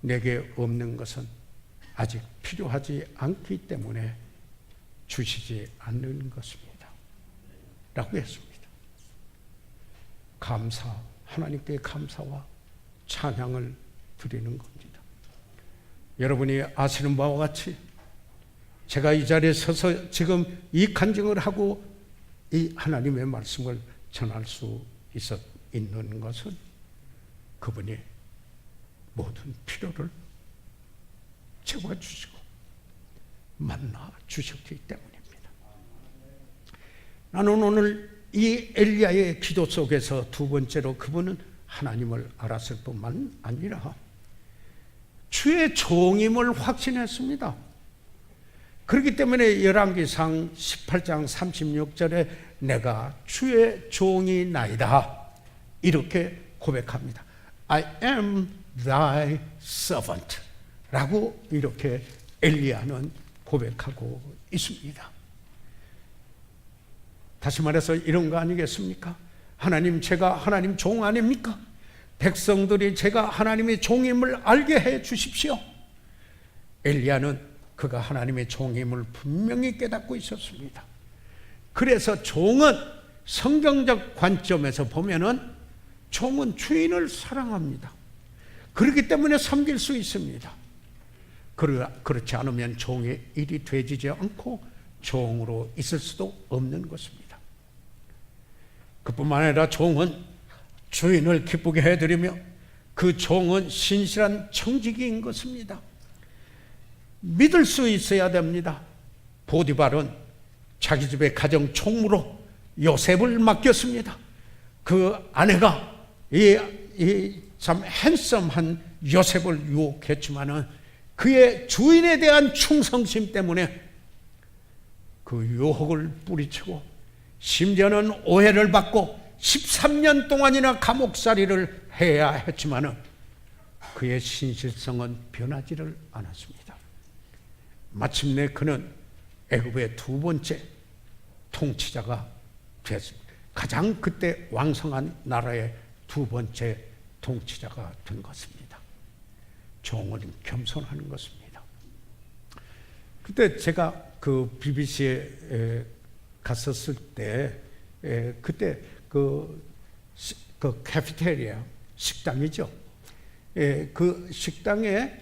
내게 없는 것은 아직 필요하지 않기 때문에 주시지 않는 것입니다 라고 했습니다. 하나님께 감사와 찬양을 드리는 겁니다. 여러분이 아시는 바와 같이 제가 이 자리에 서서 지금 이 간증을 하고 이 하나님의 말씀을 전할 수 있는 것은 그분이 모든 필요를 채워주시고 만나 주셨기 때문입니다. 나는 오늘 이 엘리야의 기도 속에서 두 번째로 그분은 하나님을 알았을 뿐만 아니라 주의 종임을 확신했습니다. 그렇기 때문에 열왕기상 18장 36절에 내가 주의 종이나이다 이렇게 고백합니다. I am thy servant 라고 이렇게 엘리야는 고백하고 있습니다. 다시 말해서 이런 거 아니겠습니까? 하나님, 제가 하나님 종 아닙니까? 백성들이 제가 하나님의 종임을 알게 해 주십시오. 엘리야는 그가 하나님의 종임을 분명히 깨닫고 있었습니다. 그래서 종은 성경적 관점에서 보면은 종은 주인을 사랑합니다. 그렇기 때문에 섬길 수 있습니다. 그렇지 않으면 종의 일이 되지지 않고 종으로 있을 수도 없는 것입니다. 그뿐만 아니라 종은 주인을 기쁘게 해드리며 그 종은 신실한 청지기인 것입니다. 믿을 수 있어야 됩니다. 보디발은 자기 집의 가정 총무로 요셉을 맡겼습니다. 그 아내가 참 핸섬한 요셉을 유혹했지만은 그의 주인에 대한 충성심 때문에 그 유혹을 뿌리치고 심지어는 오해를 받고 13년 동안이나 감옥살이를 해야 했지만은 그의 신실성은 변하지를 않았습니다. 마침내 그는 애굽의 두 번째 통치자가 됐습니다. 가장 그때 왕성한 나라의 두 번째 통치자가 된 것입니다. 종은 겸손하는 것입니다. 그때 제가 그 BBC에 갔었을 때 그때 그 카페테리아 식당이죠. 그 식당에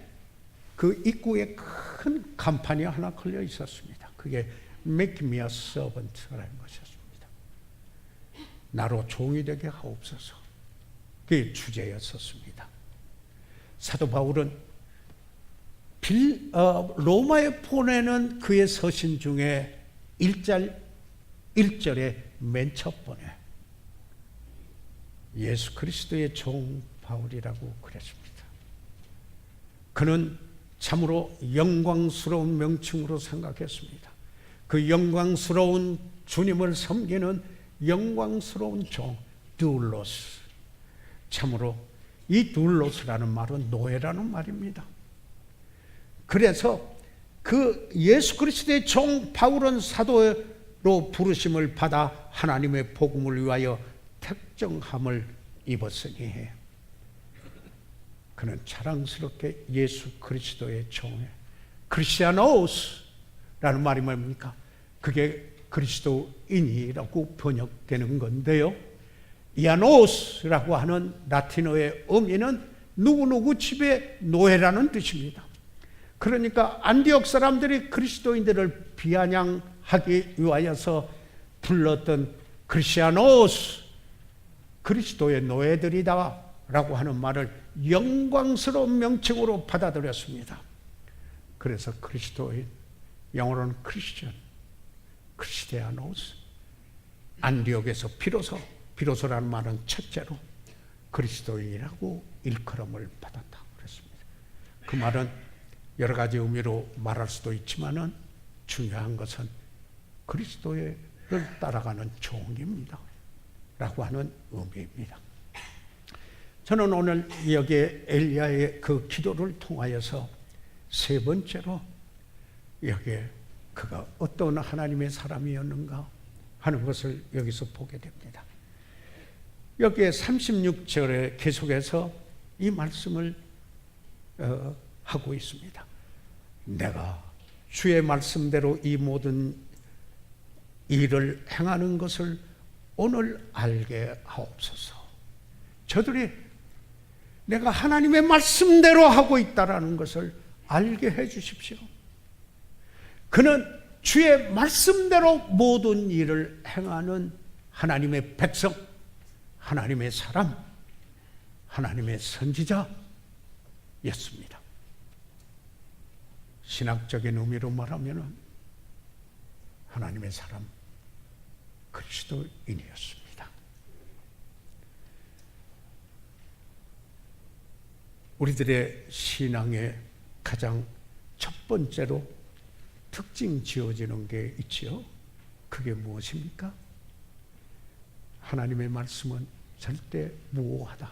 그 입구에 큰 간판이 하나 걸려 있었습니다. 그게 Make me a servant라는 것이었습니다. 나로 종이 되게 하옵소서. 그게 주제였었습니다. 사도 바울은 로마에 보내는 그의 서신 중에 1절에 맨 첫 번에 예수 그리스도의 종 바울이라고 그랬습니다. 그는 참으로 영광스러운 명칭으로 생각했습니다. 그 영광스러운 주님을 섬기는 영광스러운 종 둘로스. 참으로 이 둘로스라는 말은 노예라는 말입니다. 그래서 그 예수 그리스도의 종 바울은 사도로 부르심을 받아 하나님의 복음을 위하여 택정함을 입었으니 그는 자랑스럽게 예수 그리스도의 종에 크리스티아노스라는 말이 뭡니까? 그게 그리스도인이라고 번역되는 건데요. 이아노스라고 하는 라틴어의 의미는 누구누구 집의 노예라는 뜻입니다. 그러니까 안디옥 사람들이 그리스도인들을 비아냥하기 위하여서 불렀던 크리스티아노스, 그리스도의 노예들이다 라고 하는 말을 영광스러운 명칭으로 받아들였습니다. 그래서 그리스도인, 영어로는 크리스천, 크리스티아노스, 안디옥에서 비로소라는 말은 첫째로 그리스도인이라고 일컬음을 받았다고 그랬습니다. 그 말은 여러 가지 의미로 말할 수도 있지만은 중요한 것은 그리스도를 따라가는 종입니다 라고 하는 의미입니다. 저는 오늘 여기에 엘리야의 그 기도를 통하여서 세 번째로 여기에 그가 어떤 하나님의 사람이었는가 하는 것을 여기서 보게 됩니다. 여기에 36절에 계속해서 이 말씀을 하고 있습니다. 내가 주의 말씀대로 이 모든 일을 행하는 것을 오늘 알게 하옵소서. 저들이 내가 하나님의 말씀대로 하고 있다라는 것을 알게 해 주십시오. 그는 주의 말씀대로 모든 일을 행하는 하나님의 백성, 하나님의 사람, 하나님의 선지자였습니다. 신학적인 의미로 말하면 하나님의 사람, 그리스도인이었습니다. 우리들의 신앙의 가장 첫 번째로 특징 지어지는 게 있지요. 그게 무엇입니까? 하나님의 말씀은 절대 무오하다.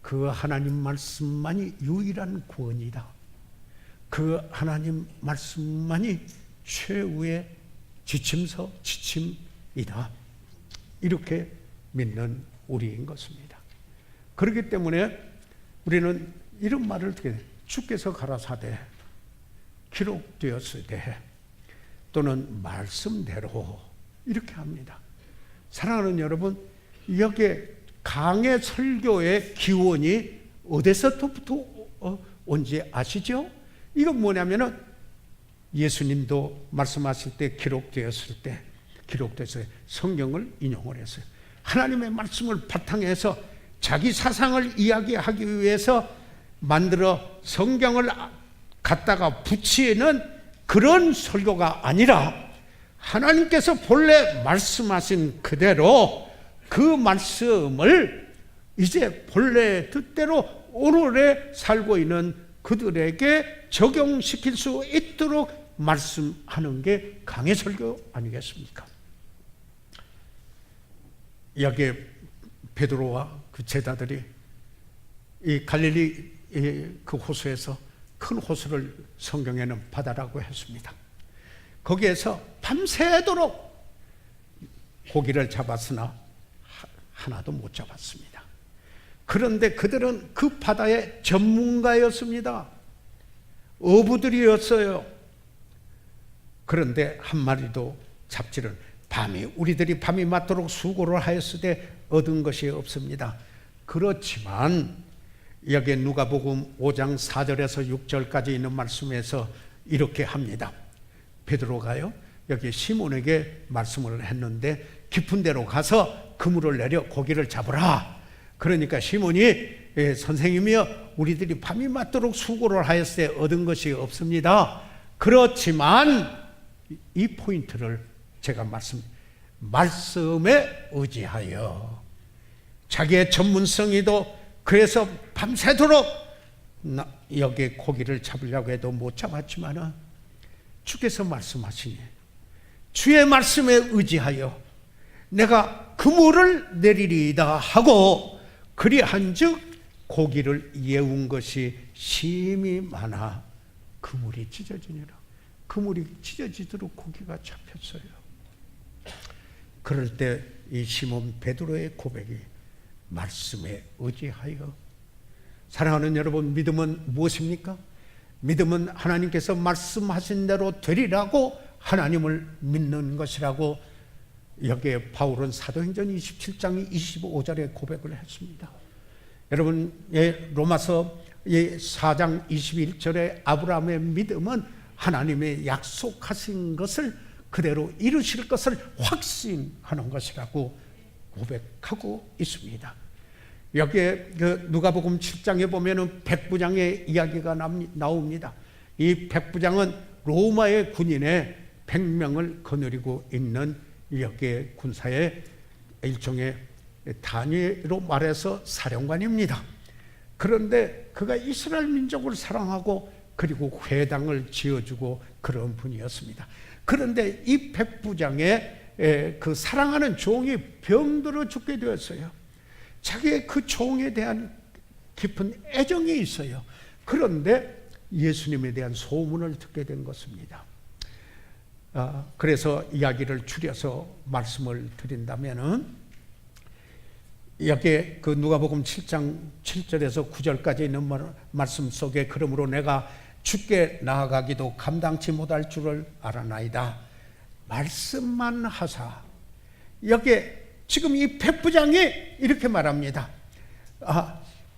그 하나님 말씀만이 유일한 구원이다. 그 하나님 말씀만이 최후의 지침이다. 이렇게 믿는 우리인 것입니다. 그렇기 때문에 우리는 이런 말을 듣게 돼요. 주께서 가라사대 기록되었으되 또는 말씀대로 이렇게 합니다. 사랑하는 여러분, 여기에 강의 설교의 기원이 어디서부터 온지 아시죠? 이건 뭐냐면은 예수님도 말씀하실 때 기록되었을 때 기록돼서 성경을 인용을 했어요. 하나님의 말씀을 바탕에서 자기 사상을 이야기하기 위해서 만들어 성경을 갖다가 붙이는 그런 설교가 아니라 하나님께서 본래 말씀하신 그대로 그 말씀을 이제 본래 뜻대로 오늘에 살고 있는 그들에게 적용시킬 수 있도록 말씀하는 게 강해 설교 아니겠습니까? 여기에 베드로와 그 제자들이 이 갈릴리 그 호수에서 큰 호수를 성경에는 바다라고 했습니다. 거기에서 밤새도록 고기를 잡았으나 하나도 못 잡았습니다. 그런데 그들은 그 바다의 전문가였습니다. 어부들이었어요. 그런데 한 마리도 잡지를 우리들이 밤이 맞도록 수고를 하였을 때 얻은 것이 없습니다. 그렇지만 여기 누가복음 5장 4절에서 6절까지 있는 말씀에서 이렇게 합니다. 베드로가요 여기 시몬에게 말씀을 했는데 깊은 데로 가서 그물을 내려 고기를 잡으라. 그러니까 시몬이 선생님이여 우리들이 밤이 맞도록 수고를 하였을 때 얻은 것이 없습니다. 그렇지만 이 포인트를 제가 말씀에 의지하여 자기의 전문성이도 그래서 밤새도록 여기 고기를 잡으려고 해도 못 잡았지만 주께서 말씀하시니 주의 말씀에 의지하여 내가 그물을 내리리이다 하고 그리한즉 고기를 예운 것이 심히 많아 그물이 찢어지니라. 그물이 찢어지도록 고기가 잡혔어요. 그럴 때 이 시몬 베드로의 고백이 말씀에 의지하여. 사랑하는 여러분, 믿음은 무엇입니까? 믿음은 하나님께서 말씀하신 대로 되리라고 하나님을 믿는 것이라고 여기에 바울은 사도행전 27장 25절에 고백을 했습니다. 여러분, 로마서 4장 21절에 아브라함의 믿음은 하나님의 약속하신 것을 그대로 이루실 것을 확신하는 것이라고 고백하고 있습니다. 여기에 그 누가복음 7장에 보면은 백부장의 이야기가 나옵니다. 이 백부장은 로마의 군인의 100명을 거느리고 있는 여기에 군사의 일종의 단위로 말해서 사령관입니다. 그런데 그가 이스라엘 민족을 사랑하고 그리고 회당을 지어주고 그런 분이었습니다. 그런데 이 백부장의 그 사랑하는 종이 병들어 죽게 되었어요. 자기의 그 종에 대한 깊은 애정이 있어요. 그런데 예수님에 대한 소문을 듣게 된 것입니다. 그래서 이야기를 줄여서 말씀을 드린다면은 여기에 그 누가복음 7장 7절에서 9절까지 있는 말씀 속에 그러므로 내가 주께 나아가기도 감당치 못할 줄을 알아나이다. 말씀만 하사. 여기에 지금 이 백부장이 이렇게 말합니다.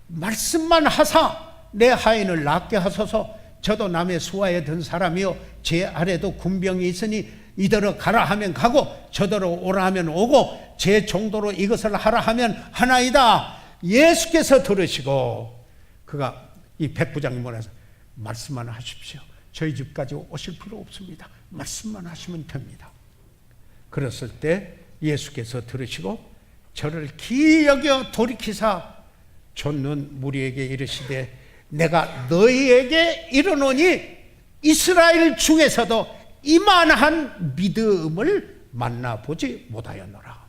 말씀만 하사 내 하인을 낫게 하소서. 저도 남의 수하에 든 사람이요 제 아래도 군병이 있으니 이더러 가라 하면 가고 저더러 오라 하면 오고 제 정도로 이것을 하라 하면 하나이다. 예수께서 들으시고 그가 이 백부장이 뭐라서 말씀만 하십시오. 저희 집까지 오실 필요 없습니다. 말씀만 하시면 됩니다. 그랬을 때 예수께서 들으시고 저를 기이 여겨 돌이키사 좇는 무리에게 이르시되 내가 너희에게 이르노니 이스라엘 중에서도 이만한 믿음을 만나보지 못하였노라.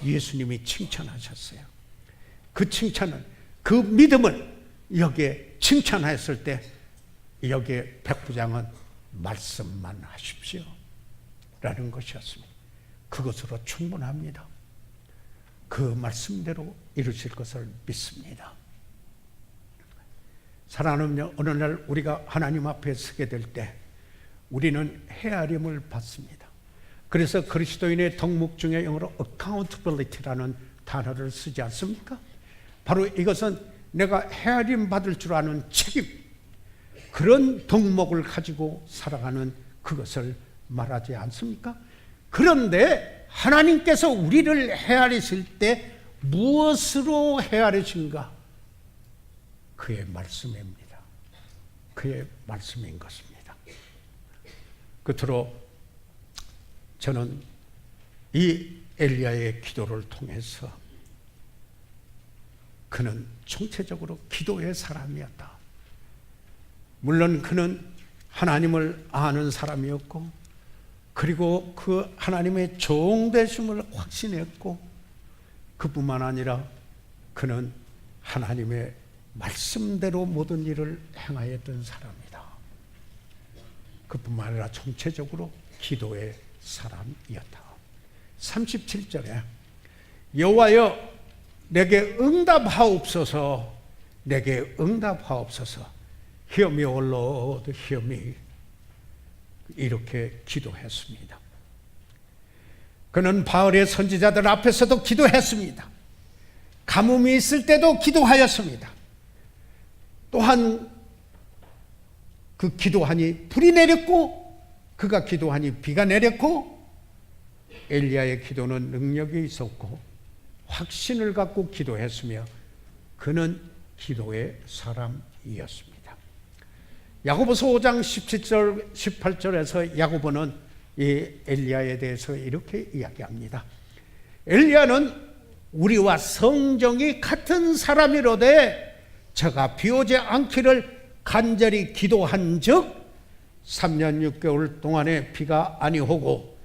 예수님이 칭찬하셨어요. 그 칭찬은 그 믿음을 여기에 칭찬하였을 때 여기에 백부장은 말씀만 하십시오 라는 것이었습니다. 그것으로 충분합니다. 그 말씀대로 이루실 것을 믿습니다. 사랑하는 어느 날 우리가 하나님 앞에 서게 될 때 우리는 헤아림을 받습니다. 그래서 그리스도인의 덕목 중에 영어로 accountability라는 단어를 쓰지 않습니까? 바로 이것은 내가 헤아림 받을 줄 아는 책임, 그런 덕목을 가지고 살아가는 그것을 말하지 않습니까? 그런데 하나님께서 우리를 헤아리실 때 무엇으로 헤아리신가? 그의 말씀입니다. 그의 말씀인 것입니다. 끝으로 저는 이 엘리야의 기도를 통해서 그는 총체적으로 기도의 사람이었다. 물론 그는 하나님을 아는 사람이었고 그리고 그 하나님의 종되심을 확신했고 그뿐만 아니라 그는 하나님의 말씀대로 모든 일을 행하였던 사람이다. 그뿐만 아니라 총체적으로 기도의 사람이었다. 37절에 여호와여 내게 응답하옵소서, 내게 응답하옵소서. Hear me, O Lord, hear me. 이렇게 기도했습니다. 그는 바알의 선지자들 앞에서도 기도했습니다. 가뭄이 있을 때도 기도하였습니다. 또한 그 기도하니 불이 내렸고 그가 기도하니 비가 내렸고 엘리야의 기도는 능력이 있었고 확신을 갖고 기도했으며 그는 기도의 사람이었습니다. 야고보서 5장 17절 18절에서 야고보는 이 엘리야에 대해서 이렇게 이야기합니다. 엘리야는 우리와 성정이 같은 사람이로되 저가 비오지 않기를 간절히 기도한 즉 3년 6개월 동안에 비가 아니오고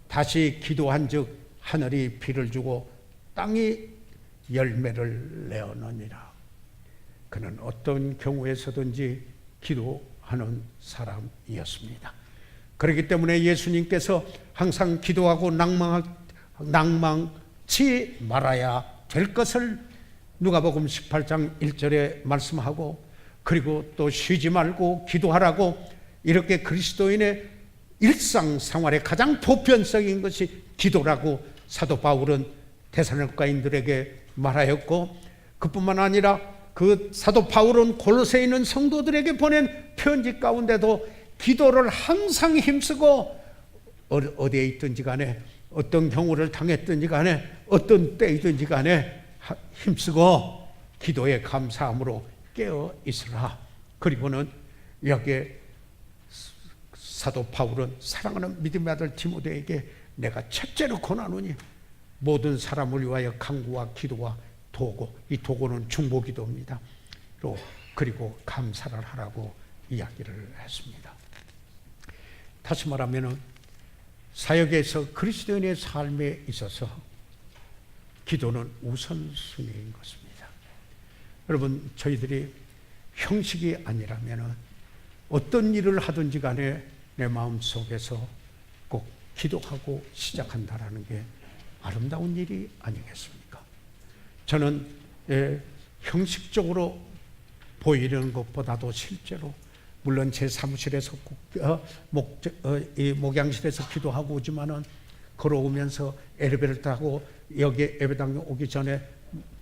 다시 기도한 즉 하늘이 비를 주고 땅이 열매를 내어느니라. 그는 어떤 경우에서든지 기도하는 사람이었습니다. 그렇기 때문에 예수님께서 항상 기도하고 낭망치 말아야 될 것을 누가복음 18장 1절에 말씀하고 그리고 또 쉬지 말고 기도하라고 이렇게 그리스도인의 일상생활의 가장 보편적인 것이 기도라고 사도 바울은 데살로니가인들에게 말하였고 그뿐만 아니라 그 사도 바울은 골로새에 있는 성도들에게 보낸 편지 가운데도 기도를 항상 힘쓰고 어디에 있든지 간에 어떤 경우를 당했든지 간에 어떤 때이든지 간에 힘쓰고 기도에 감사함으로 깨어 있으라. 그리고는 여기에 사도 바울은 사랑하는 믿음의 아들 디모데에게 내가 첫째로 권하노니 모든 사람을 위하여 간구와 기도와 도구, 이 도구는 중보기도입니다. 그리고 감사를 하라고 이야기를 했습니다. 다시 말하면 사역에서 그리스도인의 삶에 있어서 기도는 우선순위인 것입니다. 여러분, 저희들이 형식이 아니라면 어떤 일을 하든지 간에 내 마음속에서 꼭 기도하고 시작한다라는 게 아름다운 일이 아니겠습니까? 저는 형식적으로 보이는 것보다도 실제로 물론 제 사무실에서 목양실에서 기도하고 오지만은 걸어오면서 엘리베이터를 타고 여기 예배당에 오기 전에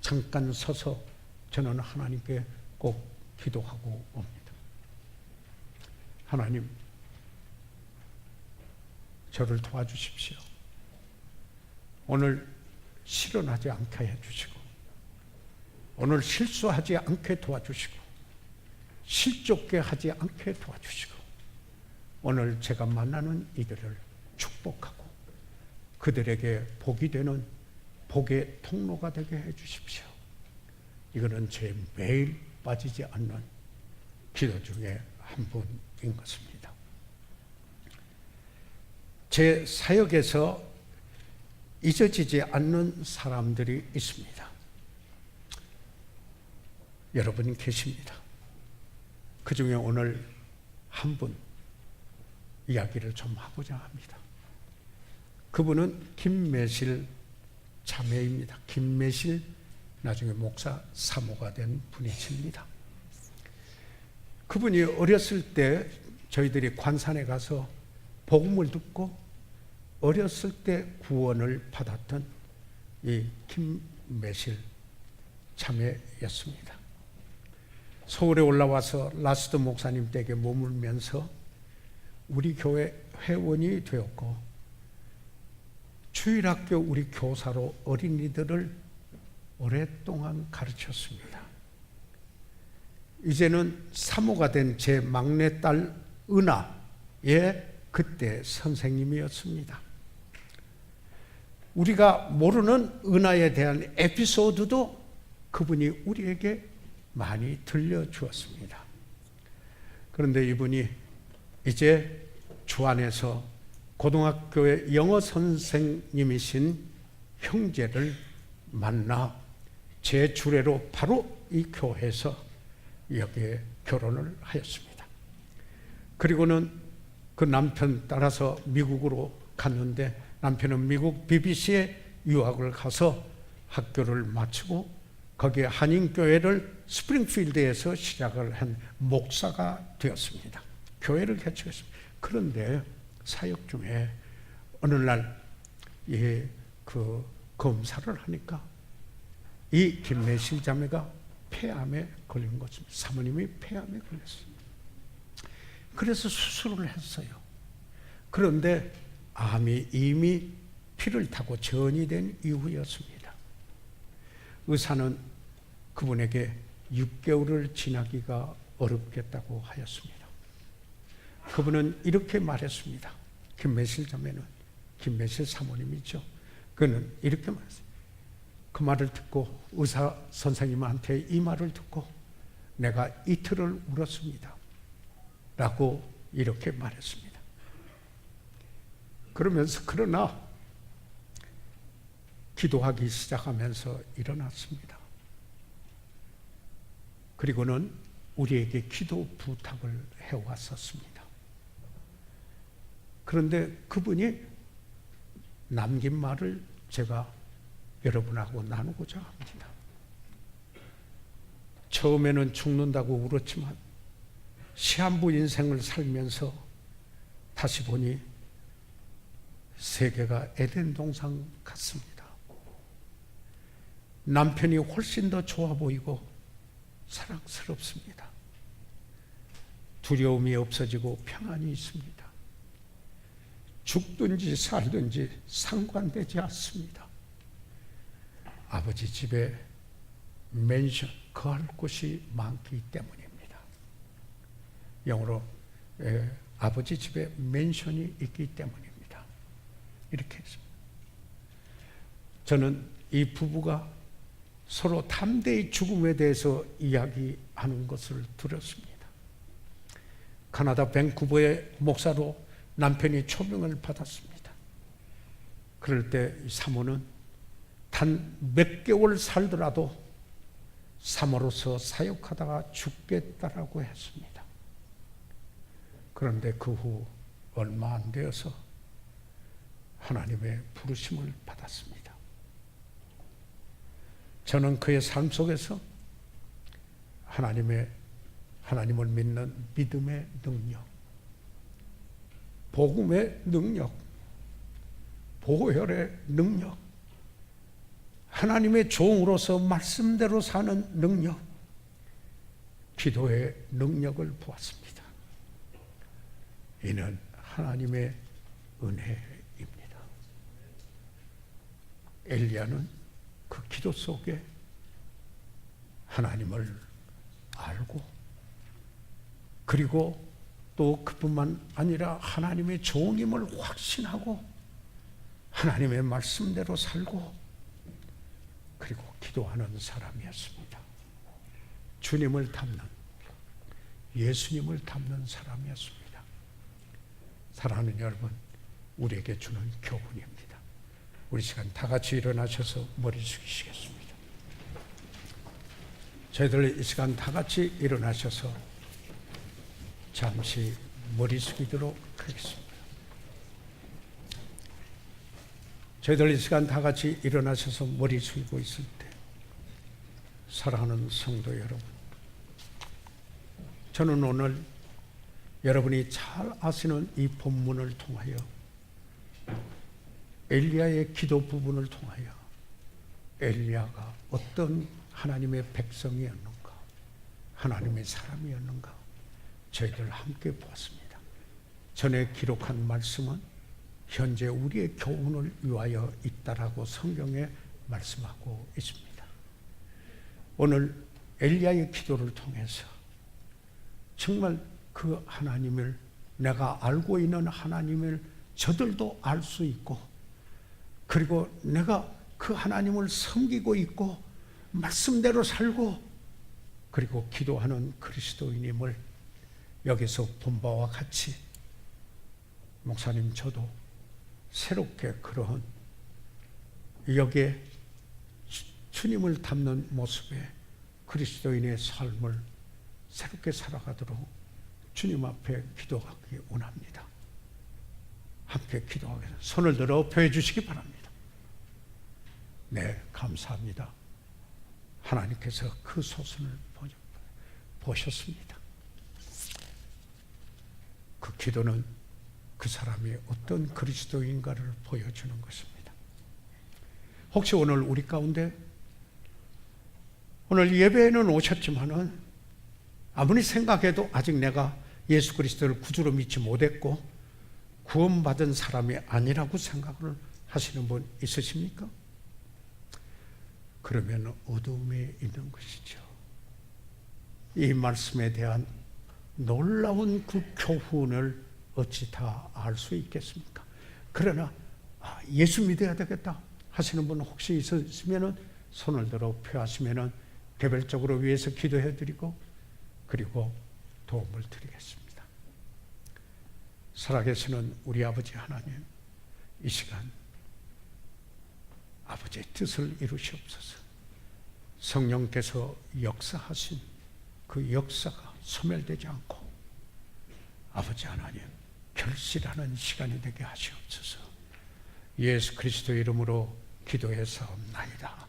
잠깐 서서 저는 하나님께 꼭 기도하고 옵니다. 하나님, 저를 도와주십시오. 오늘 실언하지 않게 해주시고, 오늘 실수하지 않게 도와주시고, 실족게 하지 않게 도와주시고, 오늘 제가 만나는 이들을 축복하고 그들에게 복이 되는 복의 통로가 되게 해주십시오. 이거는 제 매일 빠지지 않는 기도 중에 한 분인 것입니다. 제 사역에서 잊어지지 않는 사람들이 있습니다. 여러분이 계십니다. 그 중에 오늘 한 분 이야기를 좀 하고자 합니다. 그분은 김매실 자매입니다. 김매실 나중에 목사 사모가 된 분이십니다. 그분이 어렸을 때 저희들이 관산에 가서 복음을 듣고 어렸을 때 구원을 받았던 이 김매실 자매였습니다. 서울에 올라와서 라스드 목사님 댁에 머물면서 우리 교회 회원이 되었고 주일학교 우리 교사로 어린이들을 오랫동안 가르쳤습니다. 이제는 사모가 된 제 막내딸 은하의 그때 선생님이었습니다. 우리가 모르는 은하에 대한 에피소드도 그분이 우리에게 많이 들려주었습니다. 그런데 이분이 이제 주안에서 고등학교의 영어 선생님이신 형제를 만나 제 주례로 바로 이 교회에서 여기에 결혼을 하였습니다. 그리고는 그 남편 따라서 미국으로 갔는데 남편은 미국 BBC에 유학을 가서 학교를 마치고 거기에 한인교회를 스프링필드에서 시작을 한 목사가 되었습니다. 교회를 개척했습니다. 그런데 사역 중에 어느 날 그 검사를 하니까 이 김매실 자매가 폐암에 걸린 것입니다. 사모님이 폐암에 걸렸어요. 그래서 수술을 했어요. 그런데 암이 이미 피를 타고 전이 된 이후였습니다. 의사는 그분에게 6개월을 지나기가 어렵겠다고 하였습니다. 그분은 이렇게 말했습니다. 김매실 자매는 김매실 사모님이죠. 그는 이렇게 말했어요. 그 말을 듣고 의사 선생님한테 이 말을 듣고 내가 이틀을 울었습니다. 라고 이렇게 말했습니다. 그러면서 그러나 기도하기 시작하면서 일어났습니다. 그리고는 우리에게 기도 부탁을 해왔었습니다. 그런데 그분이 남긴 말을 제가 여러분하고 나누고자 합니다. 처음에는 죽는다고 울었지만 시한부 인생을 살면서 다시 보니 세계가 에덴 동산 같습니다. 남편이 훨씬 더 좋아 보이고 사랑스럽습니다. 두려움이 없어지고 평안이 있습니다. 죽든지 살든지 상관되지 않습니다. 아버지 집에 맨션, 거할 곳이 많기 때문입니다. 영어로 아버지 집에 맨션이 있기 때문입니다. 이렇게 했습니다. 저는 이 부부가 서로 담대히 죽음에 대해서 이야기하는 것을 들었습니다. 캐나다 밴쿠버의 목사로 남편이 초빙을 받았습니다. 그럴 때 사모는 단 몇 개월 살더라도 사모로서 사역하다가 죽겠다라고 했습니다. 그런데 그 후 얼마 안 되어서 하나님의 부르심을 받았습니다. 저는 그의 삶 속에서 하나님을 믿는 믿음의 능력, 복음의 능력, 보혈의 능력, 하나님의 종으로서 말씀대로 사는 능력, 기도의 능력을 보았습니다. 이는 하나님의 은혜입니다. 엘리야는 그 기도 속에 하나님을 알고, 그리고 또 그뿐만 아니라 하나님의 종임을 확신하고 하나님의 말씀대로 살고, 그리고 기도하는 사람이었습니다. 주님을 닮는, 예수님을 닮는 사람이었습니다. 사랑하는 여러분, 우리에게 주는 교훈입니다. 우리 시간 다 같이 일어나셔서 머리 숙이시겠습니다. 저희들 이 시간 다 같이 일어나셔서 잠시 머리 숙이도록 하겠습니다. 저희들 이 시간 다 같이 일어나셔서 머리 숙이고 있을 때, 사랑하는 성도 여러분, 저는 오늘 여러분이 잘 아시는 이 본문을 통하여, 엘리야의 기도 부분을 통하여 엘리야가 어떤 하나님의 백성이었는가, 하나님의 사람이었는가, 저희들 함께 보았습니다. 전에 기록한 말씀은 현재 우리의 교훈을 위하여 있다라고 성경에 말씀하고 있습니다. 오늘 엘리야의 기도를 통해서 정말 그 하나님을, 내가 알고 있는 하나님을 저들도 알 수 있고, 그리고 내가 그 하나님을 섬기고 있고 말씀대로 살고, 그리고 기도하는 그리스도인임을 여기서 본 바와 같이, 목사님 저도 새롭게 그러한 여기에 주님을 닮는 모습의 그리스도인의 삶을 새롭게 살아가도록 주님 앞에 기도하기 원합니다. 함께 기도하겠습니다. 손을 들어 펴해 주시기 바랍니다. 네, 감사합니다. 하나님께서 그 소선을 보셨습니다. 그 기도는 그 사람이 어떤 그리스도인가를 보여주는 것입니다. 혹시 오늘 우리 가운데, 오늘 예배에는 오셨지만은 아무리 생각해도 아직 내가 예수 그리스도를 구주로 믿지 못했고 구원받은 사람이 아니라고 생각을 하시는 분 있으십니까? 그러면 어둠에 있는 것이죠. 이 말씀에 대한 놀라운 그 교훈을 어찌 다 알 수 있겠습니까? 그러나 예수 믿어야 되겠다 하시는 분 혹시 있으시면 손을 들어 표하시면 개별적으로 위해서 기도해 드리고, 그리고 도움을 드리겠습니다. 살아계시는 우리 아버지 하나님, 이 시간 아버지의 뜻을 이루시옵소서. 성령께서 역사하신 그 역사가 소멸되지 않고 아버지 하나님 결실하는 시간이 되게 하시옵소서. 예수 그리스도 이름으로 기도해 사옵나이다.